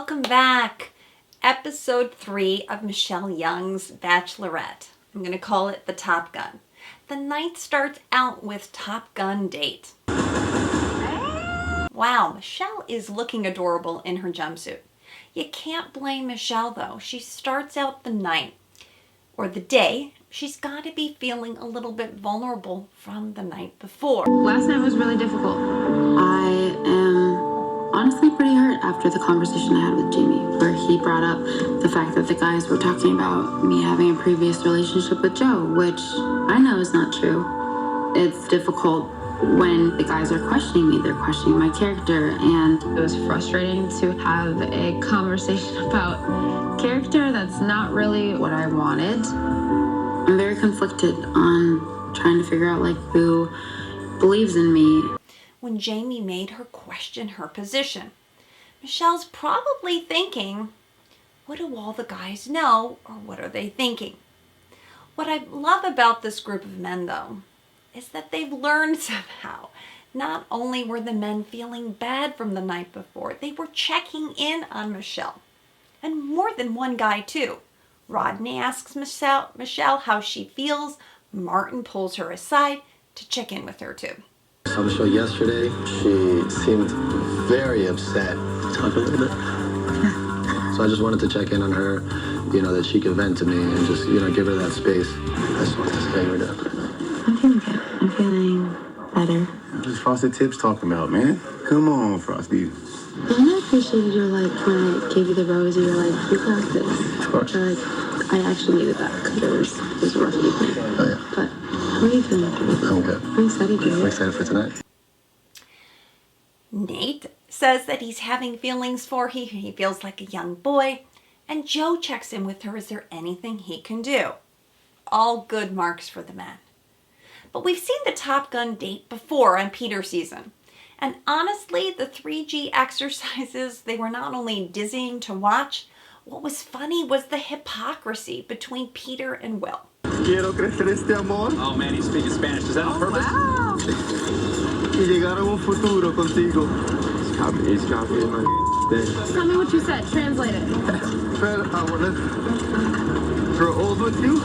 welcome back. Episode 3 of Michelle Young's Bachelorette. I'm going to call it the Top Gun. The night starts out with Top Gun date. Wow, Michelle is looking adorable in her jumpsuit. You can't blame Michelle though. She starts out the night, or the day, she's got to be feeling a little bit vulnerable from the night before. Last night was really difficult. I am honestly pretty hurt after the conversation I had with Jamie, where he brought up the fact that the guys were talking about me having a previous relationship with Joe, which I know is not true. It's difficult when the guys are questioning me. They're questioning my character, and it was frustrating to have a conversation about character that's not really what I wanted. I'm very conflicted on trying to figure out who believes in me. When Jamie made her question her position, Michelle's probably thinking, what do all the guys know, or what are they thinking? What I love about this group of men, though, is that they've learned somehow. Not only were the men feeling bad from the night before, they were checking in on Michelle. And more than one guy, too. Rodney asks Michelle how she feels. Martin pulls her aside to check in with her, too. I saw Michelle yesterday. She seemed very upset. Talk a little bit. So I just wanted to check in on her, that she could vent to me and just, give her that space. I just wanted to say you were doing. I'm feeling good. I'm feeling better. What's Frosted Tips talking about, man? Come on, Frosty. And I appreciated your, when I gave you the rose, you were like, you got this. Of course. I actually needed that because it was a rough evening. Oh, yeah. But how are you feeling? I'm good. I'm excited, dude. I'm excited for tonight. Nate says that he's having feelings for her. He feels like a young boy. And Joe checks in with her. Is there anything he can do? All good marks for the man. But we've seen the Top Gun date before on Peter's season. And honestly, the 3G exercises, they were not only dizzying to watch, what was funny was the hypocrisy between Peter and Will. Quiero crecer este amor. Oh man, he's speaking Spanish. Is that on purpose? Wow. Y llegar a un futuro contigo. It's copy in my day. Tell me what you said. Translate it. Fred, I want to grow old with you.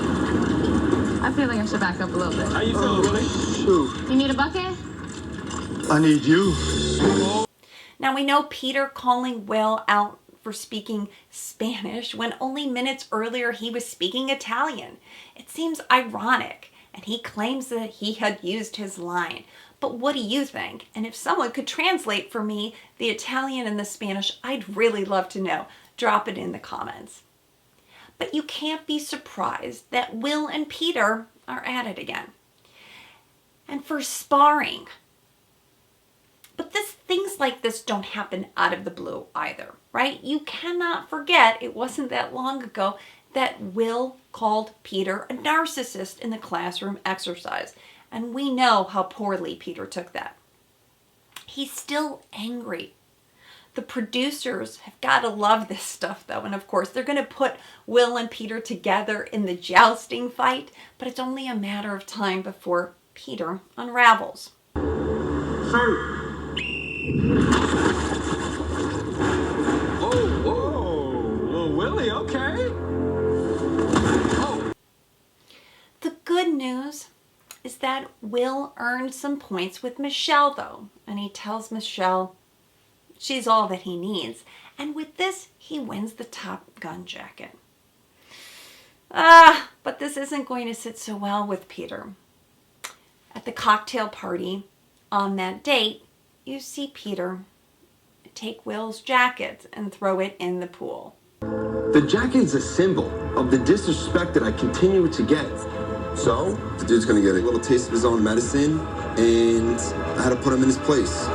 I feel like I should back up a little bit. How you feeling, Willie? Shoot. You need a bucket? I need you. Now we know Peter calling Will out for speaking Spanish when only minutes earlier he was speaking Italian. It seems ironic, and he claims that he had used his line. But what do you think? And if someone could translate for me the Italian and the Spanish, I'd really love to know. Drop it in the comments. But you can't be surprised that Will and Peter are at it again. And for sparring. But things like this don't happen out of the blue either, right? You cannot forget, it wasn't that long ago, that Will called Peter a narcissist in the classroom exercise. And we know how poorly Peter took that. He's still angry. The producers have got to love this stuff, though. And of course, they're going to put Will and Peter together in the jousting fight. But it's only a matter of time before Peter unravels. Sir. Whoa, little Willie, okay. Oh. The good news is that Will earned some points with Michelle, though. And he tells Michelle she's all that he needs. And with this, he wins the Top Gun jacket. But this isn't going to sit so well with Peter. At the cocktail party on that date, you see Peter take Will's jacket and throw it in the pool. The jacket's a symbol of the disrespect that I continue to get. So, the dude's gonna get a little taste of his own medicine, and I had to put him in his place.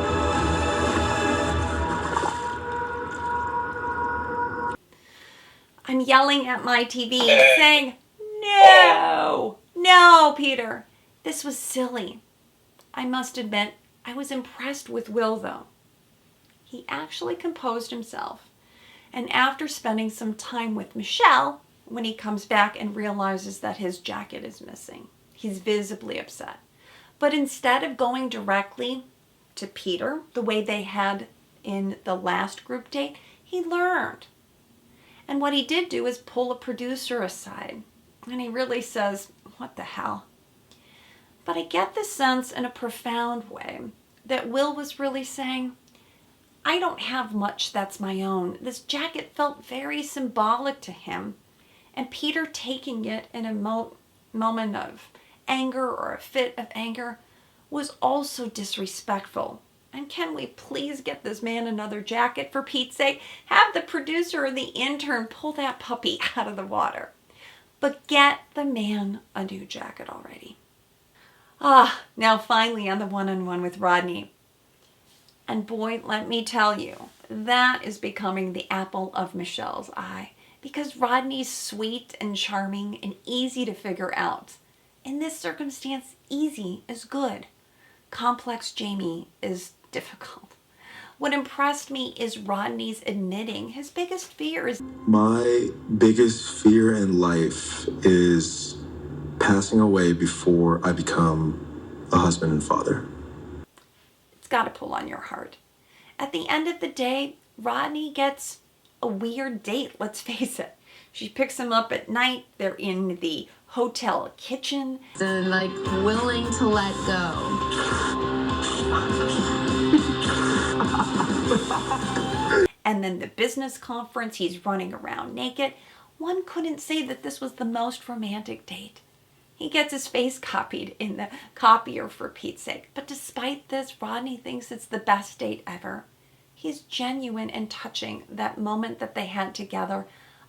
I'm yelling at my TV, saying, no, no, Peter, this was silly. I must admit, I was impressed with Will, though. He actually composed himself. And after spending some time with Michelle, when he comes back and realizes that his jacket is missing, he's visibly upset. But instead of going directly to Peter, the way they had in the last group date, He learned. And what he did do is pull a producer aside. And he really says, what the hell? But I get the sense in a profound way that Will was really saying, I don't have much that's my own. This jacket felt very symbolic to him. And Peter taking it in a moment of anger or a fit of anger was also disrespectful. And can we please get this man another jacket, for Pete's sake? Have the producer or the intern pull that puppy out of the water. But get the man a new jacket already. Now finally on the one-on-one with Rodney. And boy, let me tell you, that is becoming the apple of Michelle's eye. Because Rodney's sweet and charming and easy to figure out. In this circumstance, easy is good. Complex Jamie is difficult. What impressed me is Rodney's admitting his biggest fear is... My biggest fear in life is passing away before I become a husband and father. It's got to pull on your heart. At the end of the day, Rodney gets a weird date, let's face it. She picks him up at night. They're in the hotel kitchen. And like willing to let go. And then the business conference, he's running around naked. One couldn't say that this was the most romantic date. He gets his face copied in the copier, for Pete's sake. But despite this, Rodney thinks it's the best date ever. He's genuine and touching, that moment that they had together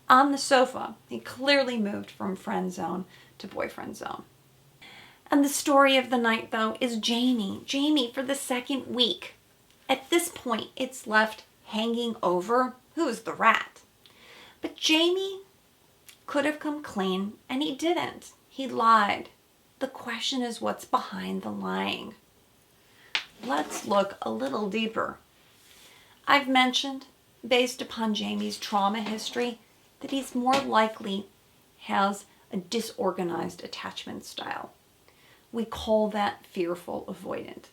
on the sofa. He clearly moved from friend zone to boyfriend zone. And the story of the night, though, is Jamie. Jamie, for the second week. At this point, it's left hanging over who's the rat. But Jamie could have come clean, and he didn't. He lied. The question is, what's behind the lying? Let's look a little deeper. I've mentioned, based upon Jamie's trauma history, that he's more likely has a disorganized attachment style. We call that fearful avoidant.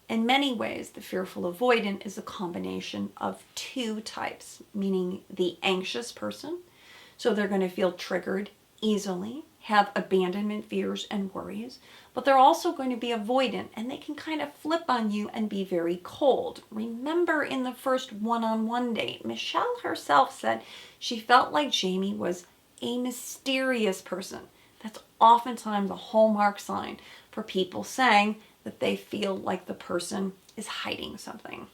In many ways, the fearful avoidant is a combination of two types, meaning the anxious person, so they're going to feel triggered easily, have abandonment fears and worries, but they're also going to be avoidant, and they can kind of flip on you and be very cold. Remember in the first one-on-one date, Michelle herself said she felt like Jamie was a mysterious person. That's oftentimes a hallmark sign for people saying that they feel like the person is hiding something.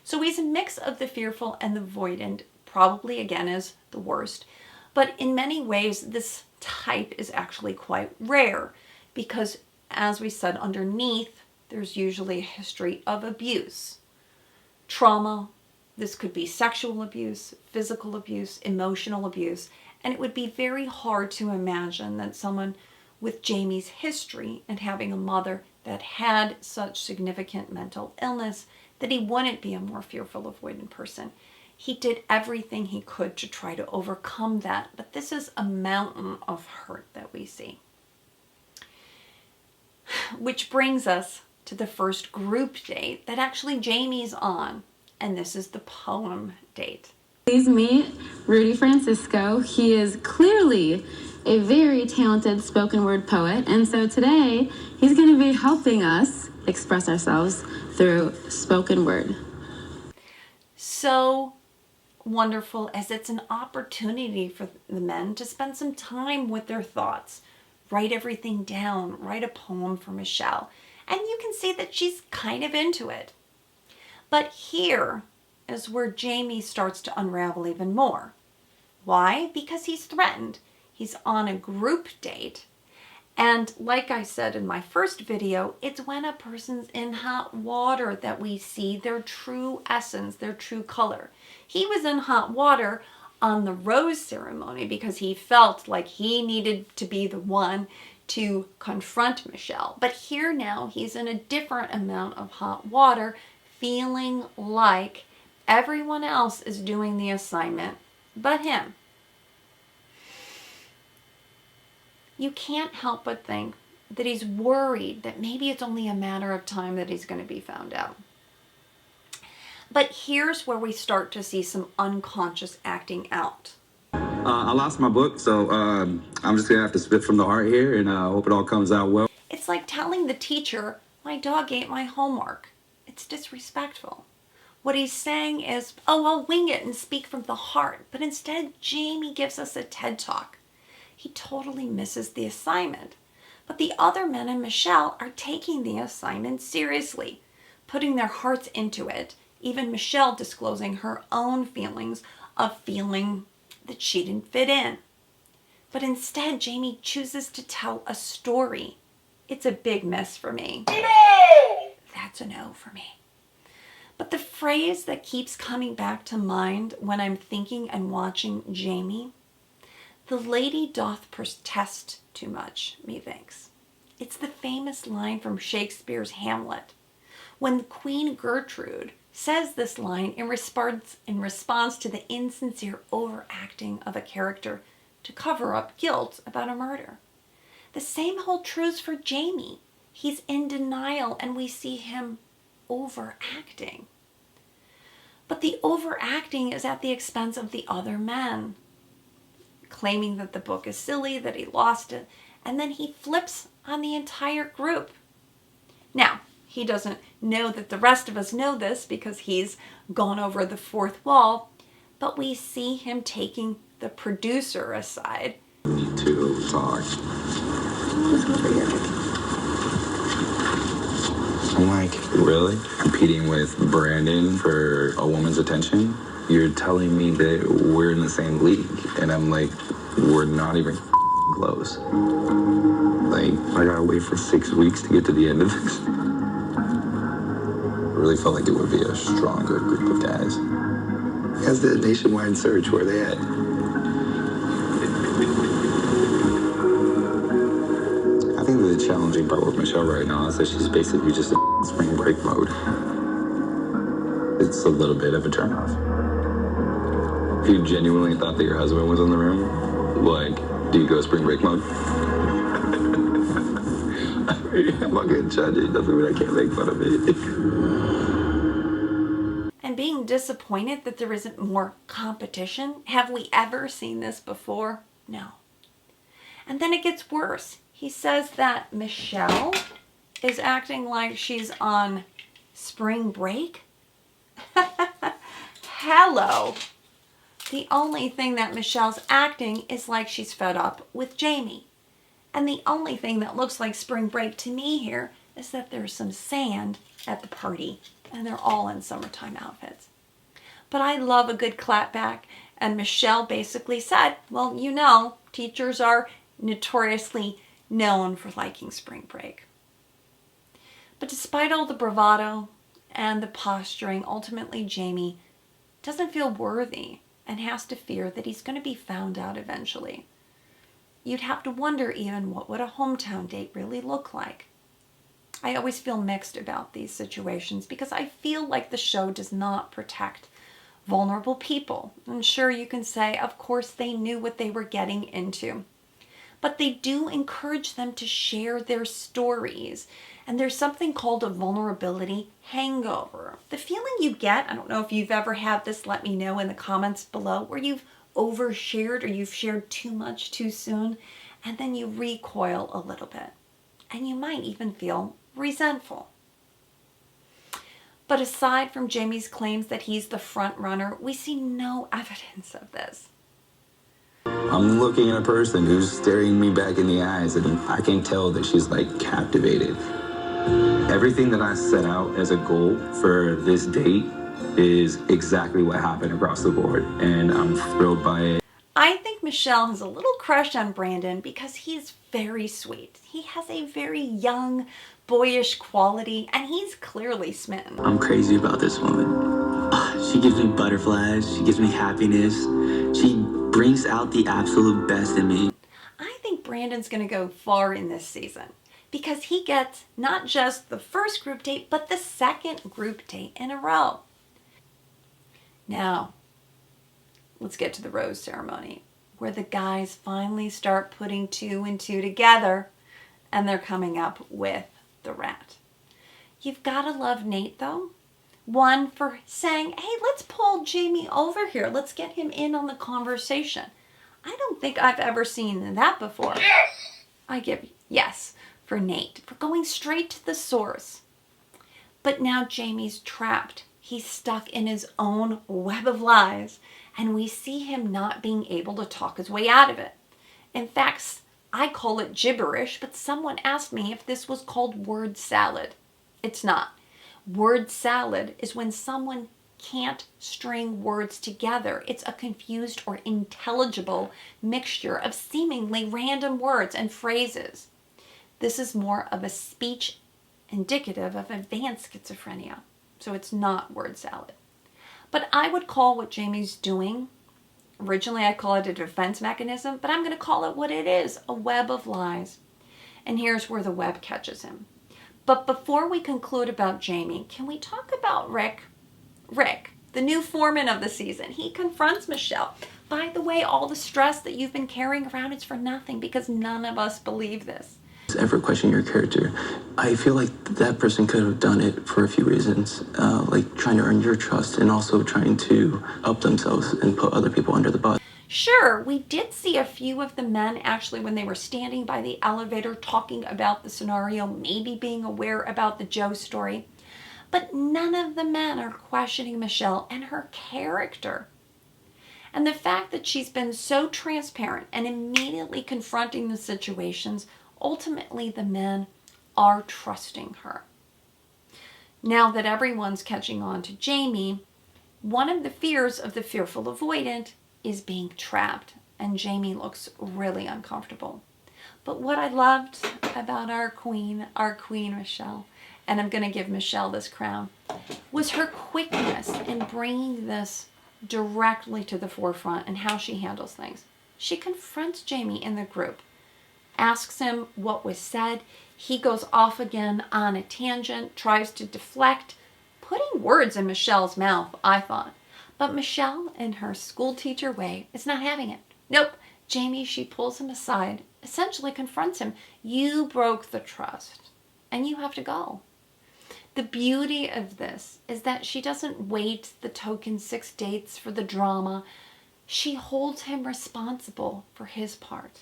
So he's a mix of the fearful and the avoidant, probably again is the worst. But in many ways, this type is actually quite rare because, as we said underneath, there's usually a history of abuse, trauma. This could be sexual abuse, physical abuse, emotional abuse, and it would be very hard to imagine that someone with Jamie's history and having a mother that had such significant mental illness that he wouldn't be a more fearful, avoidant person. He did everything he could to try to overcome that, but this is a mountain of hurt that we see. Which brings us to the first group date that actually Jamie's on, and this is the poem date. Please meet Rudy Francisco. He is clearly a very talented spoken word poet, and so today he's going to be helping us express ourselves through spoken word. So wonderful, as it's an opportunity for the men to spend some time with their thoughts, write everything down, write a poem for Michelle, and you can see that she's kind of into it. But here is where Jamie starts to unravel even more. Why? Because he's threatened. He's on a group date. And like I said in my first video, it's when a person's in hot water that we see their true essence, their true color. He was in hot water on the rose ceremony because he felt like he needed to be the one to confront Michelle. But here now he's in a different amount of hot water, feeling like everyone else is doing the assignment but him. You can't help but think that he's worried that maybe it's only a matter of time that he's going to be found out. But here's where we start to see some unconscious acting out. I lost my book, so I'm just gonna have to spit from the heart here, and I hope it all comes out well. It's like telling the teacher, my dog ate my homework. It's disrespectful. What he's saying is, oh, I'll wing it and speak from the heart. But instead, Jamie gives us a TED Talk. He totally misses the assignment. But the other men and Michelle are taking the assignment seriously, putting their hearts into it, even Michelle disclosing her own feelings of feeling that she didn't fit in. But instead, Jamie chooses to tell a story. It's a big miss for me. No! That's a no for me. But the phrase that keeps coming back to mind when I'm thinking and watching Jamie, the lady doth protest too much, methinks. It's the famous line from Shakespeare's Hamlet, when Queen Gertrude says this line in response to the insincere overacting of a character to cover up guilt about a murder. The same holds true for Jamie. He's in denial and we see him overacting. But the overacting is at the expense of the other men, claiming that the book is silly, that he lost it, and then he flips on the entire group. Now, he doesn't know that the rest of us know this because he's gone over the fourth wall, but we see him taking the producer aside. Need to talk. I'm like, really? Competing with Brandon for a woman's attention? You're telling me that we're in the same league, and I'm like, we're not even close. Like, I gotta wait for 6 weeks to get to the end of this. I really felt like it would be a stronger group of guys. As the nationwide search, where they at? I think the challenging part with Michelle right now is that she's basically just in spring break mode. It's a little bit of a turnoff. If you genuinely thought that your husband was in the room, like, do you go spring break mode? I'm not gonna judge it. Doesn't mean I can't make fun of it. And being disappointed that there isn't more competition. Have we ever seen this before? No. And then it gets worse. He says that Michelle is acting like she's on spring break. Hello. The only thing that Michelle's acting is like she's fed up with Jamie. And the only thing that looks like spring break to me here is that there's some sand at the party and they're all in summertime outfits. But I love a good clapback, and Michelle basically said, well, you know, teachers are notoriously known for liking spring break. But despite all the bravado and the posturing, ultimately Jamie doesn't feel worthy and has to fear that he's going to be found out eventually. You'd have to wonder even what would a hometown date really look like. I always feel mixed about these situations because I feel like the show does not protect vulnerable people. I'm sure you can say, of course, they knew what they were getting into. But they do encourage them to share their stories. And there's something called a vulnerability hangover. The feeling you get, I don't know if you've ever had this, let me know in the comments below, where you've overshared or you've shared too much too soon, and then you recoil a little bit. And you might even feel resentful. But aside from Jamie's claims that he's the front runner, we see no evidence of this. I'm looking at a person who's staring me back in the eyes, and I can tell that she's like captivated. Everything that I set out as a goal for this date is exactly what happened across the board, and I'm thrilled by it. I think Michelle has a little crush on Brandon because he's very sweet. He has a very young, boyish quality, and he's clearly smitten. I'm crazy about this woman. She gives me butterflies. She gives me happiness. She brings out the absolute best in me. I think Brandon's going to go far in this season because he gets not just the first group date, but the second group date in a row. Now, let's get to the rose ceremony, where the guys finally start putting 2 and 2 together, and they're coming up with the rat. You've got to love Nate, though. One for saying, hey, let's pull Jamie over here. Let's get him in on the conversation. I don't think I've ever seen that before. Yes! I give yes for Nate, for going straight to the source. But now Jamie's trapped. He's stuck in his own web of lies, and we see him not being able to talk his way out of it. In fact, I call it gibberish, but someone asked me if this was called word salad. It's not. Word salad is when someone can't string words together. It's a confused or intelligible mixture of seemingly random words and phrases. This is more of a speech indicative of advanced schizophrenia, so it's not word salad. But I would call what Jamie's doing, originally I call it a defense mechanism, but I'm going to call it what it is, a web of lies. And here's where the web catches him. But before we conclude about Jamie, can we talk about Rick? Rick, the new foreman of the season, he confronts Michelle. By the way, all the stress that you've been carrying around is for nothing because none of us believe this. Ever question your character, I feel like that person could have done it for a few reasons, like trying to earn your trust and also trying to up themselves and put other people under the bus. Sure, we did see a few of the men actually when they were standing by the elevator talking about the scenario, maybe being aware about the Joe story, but none of the men are questioning Michelle and her character. And the fact that she's been so transparent and immediately confronting the situations, ultimately the men are trusting her. Now that everyone's catching on to Jamie, one of the fears of the fearful avoidant is being trapped, and Jamie looks really uncomfortable. But what I loved about our queen Michelle, and I'm going to give Michelle this crown, was her quickness in bringing this directly to the forefront and how she handles things. She confronts Jamie in the group, asks him what was said. He goes off again on a tangent, tries to deflect, putting words in Michelle's mouth, I thought. But Michelle, in her school teacher way, is not having it. Nope. Jamie, she pulls him aside, essentially confronts him. You broke the trust, and you have to go. The beauty of this is that she doesn't wait the token 6 dates for the drama. She holds him responsible for his part.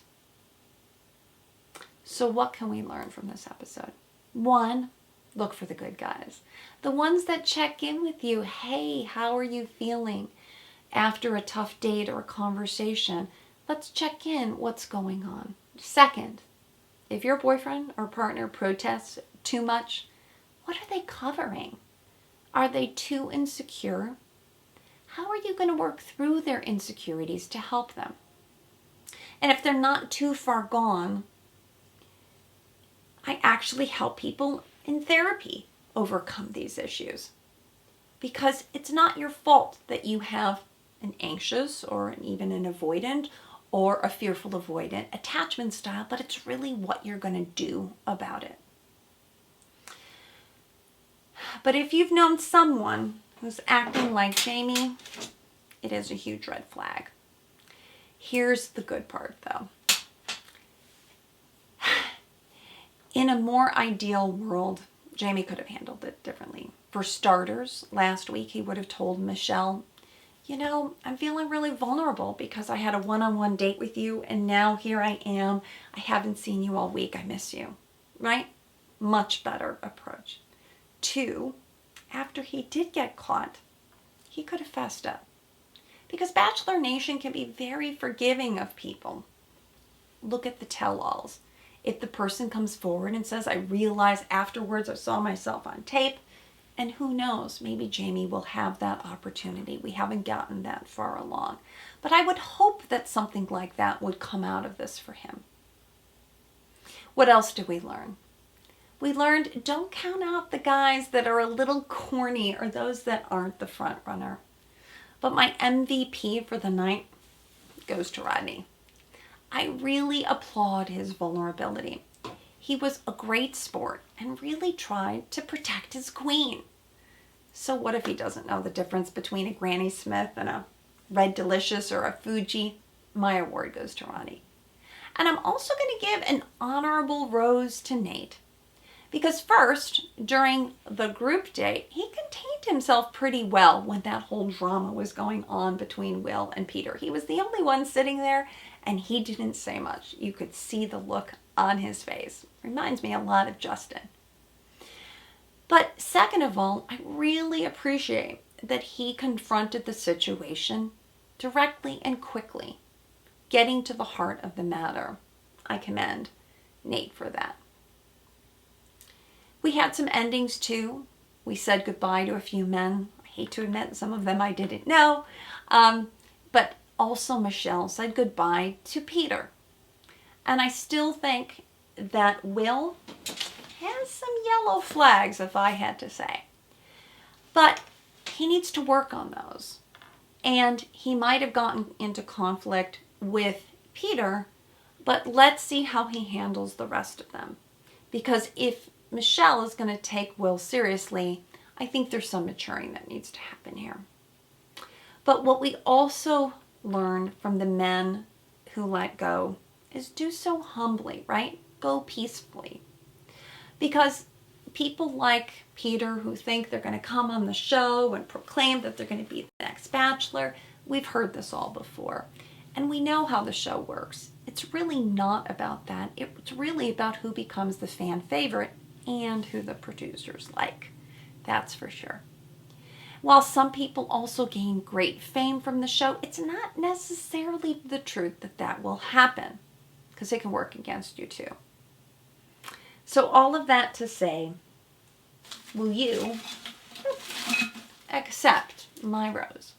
So what can we learn from this episode? 1, look for the good guys. The ones that check in with you. Hey, how are you feeling? After a tough date or a conversation, let's check in. What's going on? 2, if your boyfriend or partner protests too much, what are they covering? Are they too insecure? How are you going to work through their insecurities to help them? And if they're not too far gone, I actually help people in therapy overcome these issues. Because it's not your fault that you have an anxious or even an avoidant or a fearful avoidant attachment style, but it's really what you're going to do about it. But if you've known someone who's acting like Jamie, it is a huge red flag. Here's the good part, though. In a more ideal world, Jamie could have handled it differently. For starters, last week he would have told Michelle, you know, I'm feeling really vulnerable because I had a one-on-one date with you and now here I am. I haven't seen you all week. I miss you. Right? Much better approach. 2, after he did get caught, he could have fessed up. Because Bachelor Nation can be very forgiving of people. Look at the tell-alls. If the person comes forward and says, I realized afterwards I saw myself on tape, and who knows, maybe Jamie will have that opportunity. We haven't gotten that far along. But I would hope that something like that would come out of this for him. What else did we learn? We learned don't count out the guys that are a little corny or those that aren't the front runner. But my MVP for the night goes to Rodney. I really applaud his vulnerability. He was a great sport and really tried to protect his queen. So what if he doesn't know the difference between a Granny Smith and a Red Delicious or a Fuji? My award goes to Rodney. And I'm also going to give an honorable rose to Nate, Because first, during the group date, he contained himself pretty well when that whole drama was going on between Will and Peter. He was the only one sitting there, and he didn't say much. You could see the look on his face. Reminds me a lot of Justin. But second of all, I really appreciate that he confronted the situation directly and quickly, getting to the heart of the matter. I commend Nate for that. We had some endings too. We said goodbye to a few men. I hate to admit some of them I didn't know. But also Michelle said goodbye to Peter. And I still think that Will has some yellow flags, if I had to say. But he needs to work on those. And he might have gotten into conflict with Peter, but let's see how he handles the rest of them. Because if Michelle is going to take Will seriously, I think there's some maturing that needs to happen here. But what we also learn from the men who let go is do so humbly, right? Go peacefully. Because people like Peter who think they're going to come on the show and proclaim that they're going to be the next Bachelor, we've heard this all before. And we know how the show works. It's really not about that. It's really about who becomes the fan favorite and who the producers like. That's for sure. While some people also gain great fame from the show, it's not necessarily the truth that that will happen, because it can work against you too. So all of that to say, will you accept my rose?